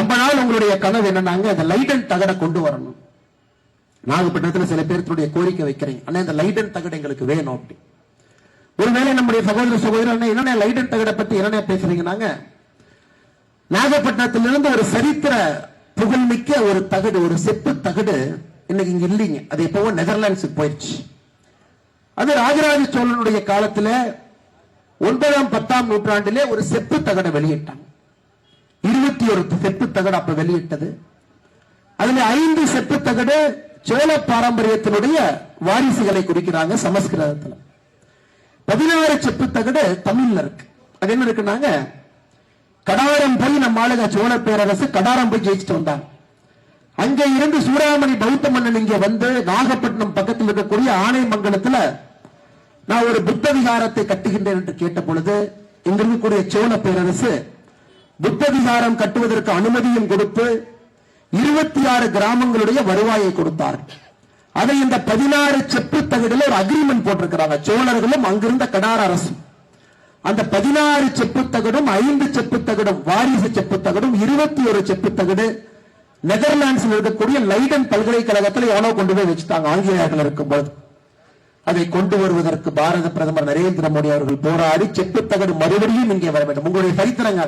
ரொம்ப நாள் உங்களுடைய கனவு என்னன்னாங்க இந்த லைடன் தகடை கொண்டு வரணும். நாகப்பட்டினத்தில் சில பேருடைய கோரிக்கை வைக்கிறீங்க, அண்ணா இந்த லைடன் தகடு எங்களுக்கு வேணும் அப்படி. ஒருவேளை நம்முடைய சகோதர சகோதரர் என்ன லைடன் தகடை பத்தி என்ன பேசுறீங்கன்னாங்க, நாகப்பட்டினத்திலிருந்து ஒரு சரித்திர புகழ்மிக்க ஒரு தகடு, ஒரு செப்பு தகடு இன்னைக்கு இங்க இல்லைங்க. அது எப்பவோ நெதர்லாண்ட்ஸுக்கு போயிடுச்சு. அது ராஜராஜ சோழனுடைய காலத்துல 9ஆம் 10ஆம் நூற்றாண்டிலே ஒரு செப்பு தகடை வெளியிட்டாங்க. 21 செப்பு தகடு அப்ப வெளியிட்டது. அதுல 5 செப்பு தகடு சோழ பாரம்பரியத்தினுடைய வாரிசுகளை குறிக்கிறாங்க சமஸ்கிருதத்துல. 16 செப்பு தகடு தமிழ்ல இருக்கு. அது என்ன இருக்குன்னாங்க, கடாரம் போய் நம்ம ஆளுக சோழ பேரரசு கடாரம் போய் ஜெயிச்சுட்டு வந்தாங்க. அங்க இருந்து சூடாமணி பௌத்த மன்னன் இங்க வந்து நாகப்பட்டினம் பக்கத்தில் இருக்கக்கூடிய ஆனைமங்கலத்துல நான் ஒரு புத்த விகாரத்தை கட்டுகின்றேன் என்று கேட்ட பொழுது இங்க இருக்கக்கூடிய சோழ பேரரசு புத்த விகாரம் கட்டுவதற்கு அனுமதியும் கொடுத்து 26 கிராமங்களுடைய வருவாயை கொடுத்தார். அதை இந்த 16 செப்பு தகடுல ஒரு அக்ரிமெண்ட் போட்டிருக்கிறாங்க சோழர்களும் அங்கிருந்த கடார அரசும். அந்த 16 செப்பு தகடும் 5 செப்பு தகடும் வாரிசு செப்பு தகடும் 21 செப்பு தகடு நெதர்லாண்ட்ஸில் இருக்கக்கூடிய லைடன் பல்கலைக்கழகத்தில் எவனோ கொண்டு போய் வச்சுட்டாங்க ஆங்கிலேயர்கள் இருக்கும்போது. அதை கொண்டு வருவதற்கு பாரத பிரதமர் நரேந்திர மோடி அவர்கள் போராடி செப்பு தகடு மறுபடியும் இங்கே வர வேண்டும். உங்களுடைய சரித்திரங்க